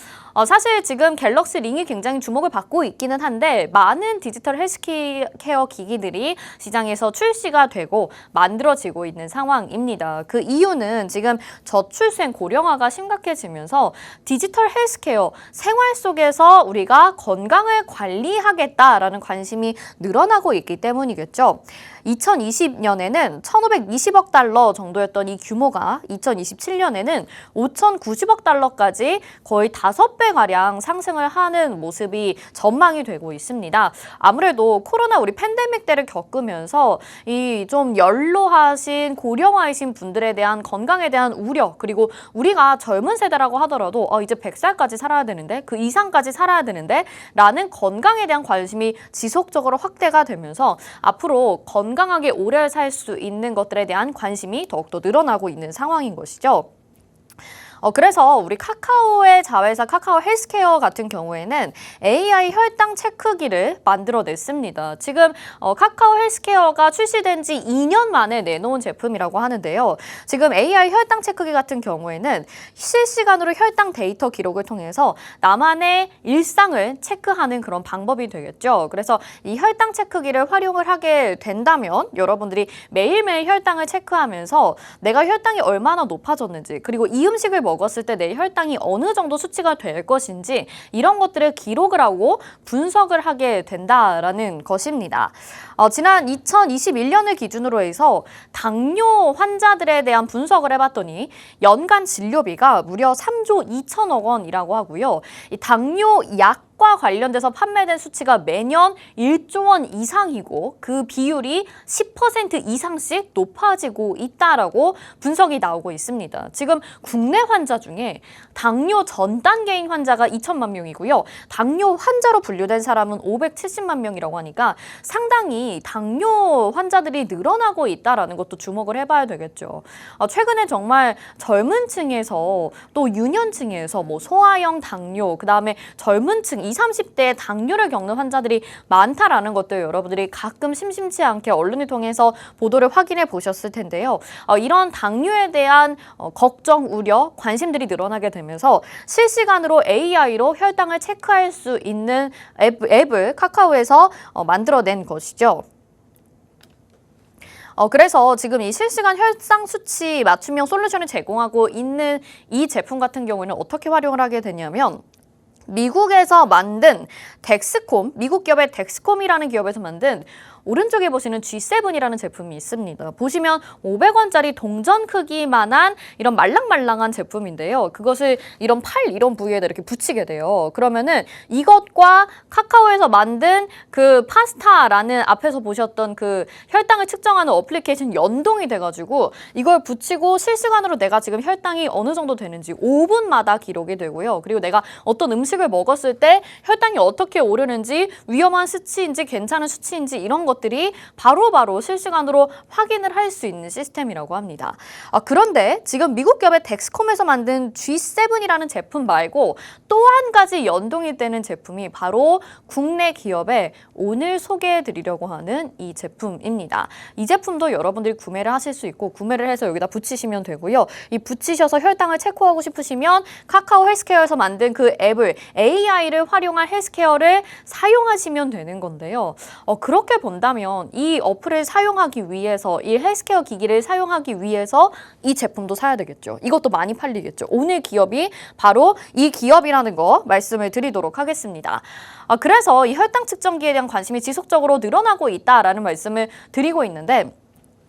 사실 지금 갤럭시 링이 굉장히 주목을 받고 있기는 한데 많은 디지털 헬스케어 기기들이 시장에서 출시가 되고 만들어지고 있는 상황입니다. 그 이유는 지금 저출생 고령화가 심각해지면서 디지털 헬스케어 생활 속에서 우리가 건강을 관리하겠다라는 관심이 늘어나고 있기 때문이겠죠. 2020년에는 1,520억 달러 정도였던 이 규모가 2027년에는 5,090억 달러까지 거의 5배가량 상승을 하는 모습이 전망이 되고 있습니다. 아무래도 코로나 우리 팬데믹 때를 겪으면서 이 좀 연로하신 고령화이신 분들에 대한 건강에 대한 우려 그리고 우리가 젊은 세대라고 하더라도 이제 100살까지 살아야 되는데 그 이상까지 살아야 되는데 라는 건강에 대한 관심이 지속적으로 확대가 되면서 앞으로 건강하게 오래 살 수 있는 것들에 대한 관심이 더욱더 늘어나고 있는 상황인 것이죠. 그래서 우리 카카오의 자회사 카카오 헬스케어 같은 경우에는 AI 혈당 체크기를 만들어냈습니다. 지금 카카오 헬스케어가 출시된 지 2년 만에 내놓은 제품이라고 하는데요. 지금 AI 혈당 체크기 같은 경우에는 실시간으로 혈당 데이터 기록을 통해서 나만의 일상을 체크하는 그런 방법이 되겠죠. 그래서 이 혈당 체크기를 활용을 하게 된다면 여러분들이 매일매일 혈당을 체크하면서 내가 혈당이 얼마나 높아졌는지 그리고 이 음식을 먹었을 때 내 혈당이 어느 정도 수치가 될 것인지 이런 것들을 기록을 하고 분석을 하게 된다라는 것입니다. 지난 2021년을 기준으로 해서 당뇨 환자들에 대한 분석을 해봤더니 연간 진료비가 무려 3조 2천억 원이라고 하고요. 이 당뇨 약과 관련돼서 판매된 수치가 매년 1조 원 이상이고 그 비율이 10% 이상씩 높아지고 있다라고 분석이 나오고 있습니다. 지금 국내 환자 중에 당뇨 전 단계인 환자가 2천만 명이고요. 당뇨 환자로 분류된 사람은 570만 명이라고 하니까 상당히 당뇨 환자들이 늘어나고 있다는 것도 주목을 해봐야 되겠죠. 최근에 정말 젊은 층에서 또 유년층에서 뭐 소아형 당뇨, 그다음에 젊은 층 20, 30대에 당뇨를 겪는 환자들이 많다라는 것들 여러분들이 가끔 심심치 않게 언론을 통해서 보도를 확인해 보셨을 텐데요. 이런 당뇨에 대한 걱정, 우려, 관심들이 늘어나게 되면서 실시간으로 AI로 혈당을 체크할 수 있는 앱을 카카오에서 만들어낸 것이죠. 그래서 지금 이 실시간 혈당 수치 맞춤형 솔루션을 제공하고 있는 이 제품 같은 경우에는 어떻게 활용을 하게 되냐면 미국에서 만든 덱스콤, 미국 기업의 덱스콤이라는 기업에서 만든 오른쪽에 보시는 G7이라는 제품이 있습니다. 보시면 500원짜리 동전 크기만한 이런 말랑말랑한 제품인데요. 그것을 이런 팔 이런 부위에다 이렇게 붙이게 돼요. 그러면은 이것과 카카오에서 만든 그 파스타라는 앞에서 보셨던 그 혈당을 측정하는 어플리케이션 연동이 돼가지고 이걸 붙이고 실시간으로 내가 지금 혈당이 어느 정도 되는지 5분마다 기록이 되고요. 그리고 내가 어떤 음식을 먹었을 때 혈당이 어떻게 오르는지 위험한 수치인지 괜찮은 수치인지 이런 것들이 바로바로 실시간으로 확인을 할 수 있는 시스템이라고 합니다. 그런데 지금 미국 기업의 덱스콤에서 만든 G7이라는 제품 말고 또 한 가지 연동이 되는 제품이 바로 국내 기업의 오늘 소개해드리려고 하는 이 제품입니다. 이 제품도 여러분들이 구매를 하실 수 있고 구매를 해서 여기다 붙이시면 되고요. 이 붙이셔서 혈당을 체크하고 싶으시면 카카오 헬스케어에서 만든 그 앱을 AI를 활용한 헬스케어를 사용하시면 되는 건데요. 그렇게 본다면 이 어플을 사용하기 위해서 이 헬스케어 기기를 사용하기 위해서 이 제품도 사야 되겠죠. 이것도 많이 팔리겠죠. 오늘 기업이 바로 이 기업이라는 거 말씀을 드리도록 하겠습니다. 그래서 이 혈당 측정기에 대한 관심이 지속적으로 늘어나고 있다라는 말씀을 드리고 있는데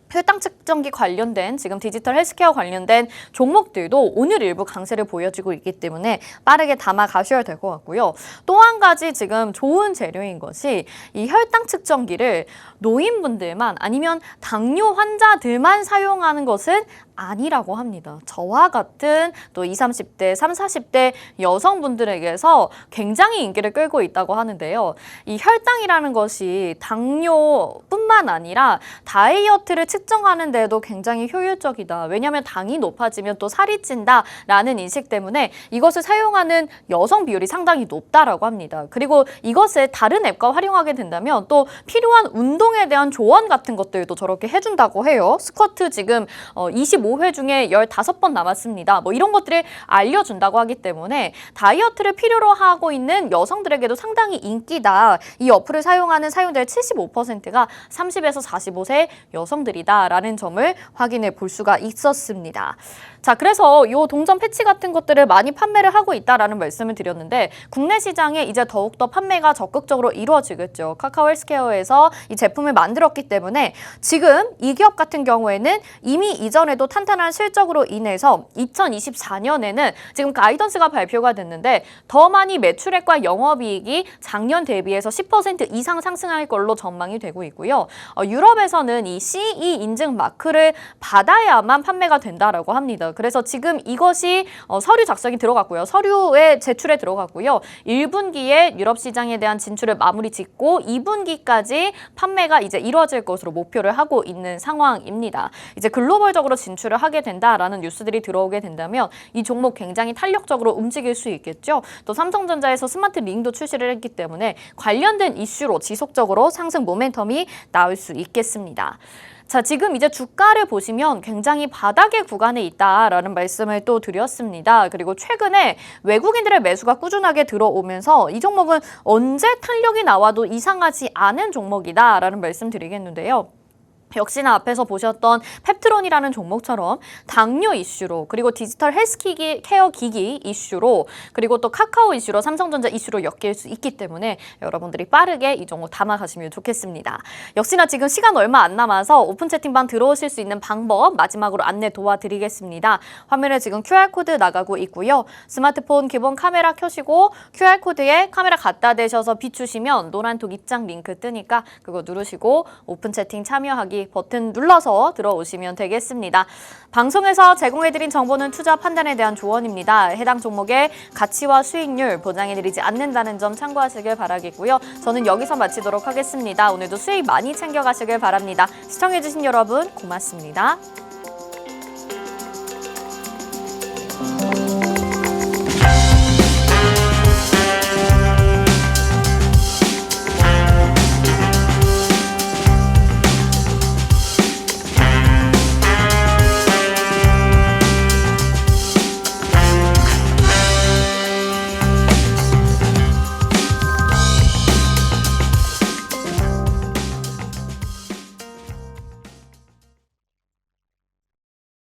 혈당 측정기 관련된 지금 디지털 헬스케어 관련된 종목들도 오늘 일부 강세를 보여주고 있기 때문에 빠르게 담아 가셔야 될 것 같고요. 또 한 가지 지금 좋은 재료인 것이 이 혈당 측정기를 노인분들만 아니면 당뇨 환자들만 사용하는 것은 아니라고 합니다. 저와 같은 또 20, 30대, 30, 40대 여성분들에게서 굉장히 인기를 끌고 있다고 하는데요. 이 혈당이라는 것이 당뇨뿐만 아니라 다이어트를 측정하는 데도 굉장히 효율적이다. 왜냐하면 당이 높아지면 또 살이 찐다라는 인식 때문에 이것을 사용하는 여성 비율이 상당히 높다라고 합니다. 그리고 이것을 다른 앱과 활용하게 된다면 또 필요한 운동에 대한 조언 같은 것들도 저렇게 해준다고 해요. 스쿼트 지금 25회 중에 15번 남았습니다. 뭐 이런 것들을 알려준다고 하기 때문에 다이어트를 필요로 하고 있는 여성들에게도 상당히 인기다. 이 어플을 사용하는 사용자의 75%가 30에서 45세 여성들이다라는 점을 확인해 볼 수가 있었습니다. 자, 그래서 이 동전 패치 같은 것들을 많이 판매를 하고 있다라는 말씀을 드렸는데 국내 시장에 이제 더욱더 판매가 적극적으로 이루어지겠죠. 카카오 헬스케어에서 이 제품을 만들었기 때문에 지금 이 기업 같은 경우에는 이미 이전에도 탄탄한 실적으로 인해서 2024년에는 지금 가이던스가 발표가 됐는데 더 많이 매출액과 영업이익이 작년 대비해서 10% 이상 상승할 걸로 전망이 되고 있고요. 유럽에서는 이 CE 인증 마크를 받아야만 판매가 된다라고 합니다. 그래서 지금 이것이 서류 작성이 들어갔고요. 서류에 제출에 들어갔고요. 1분기에 유럽 시장에 대한 진출을 마무리 짓고 2분기까지 판매가 이제 이루어질 것으로 목표를 하고 있는 상황입니다. 이제 글로벌적으로 진출을 하게 된다라는 뉴스들이 들어오게 된다면 이 종목 굉장히 탄력적으로 움직일 수 있겠죠. 또 삼성전자에서 스마트 링도 출시를 했기 때문에 관련된 이슈로 지속적으로 상승 모멘텀이 나올 수 있겠습니다. 자, 지금 이제 주가를 보시면 굉장히 바닥의 구간에 있다라는 말씀을 또 드렸습니다. 그리고 최근에 외국인들의 매수가 꾸준하게 들어오면서 이 종목은 언제 탄력이 나와도 이상하지 않은 종목이다라는 말씀 드리겠는데요. 역시나 앞에서 보셨던 펩트론이라는 종목처럼 당뇨 이슈로, 그리고 디지털 헬스케어 기기 이슈로, 그리고 또 카카오 이슈로, 삼성전자 이슈로 엮일 수 있기 때문에 여러분들이 빠르게 이 종목 담아가시면 좋겠습니다. 역시나 지금 시간 얼마 안 남아서 오픈 채팅방 들어오실 수 있는 방법 마지막으로 안내 도와드리겠습니다. 화면에 지금 QR코드 나가고 있고요. 스마트폰 기본 카메라 켜시고 QR코드에 카메라 갖다 대셔서 비추시면 노란톡 입장 링크 뜨니까 그거 누르시고 오픈 채팅 참여하기 버튼 눌러서 들어오시면 되겠습니다. 방송에서 제공해드린 정보는 투자 판단에 대한 조언입니다. 해당 종목의 가치와 수익률 보장해드리지 않는다는 점 참고하시길 바라겠고요. 저는 여기서 마치도록 하겠습니다. 오늘도 수익 많이 챙겨가시길 바랍니다. 시청해주신 여러분 고맙습니다.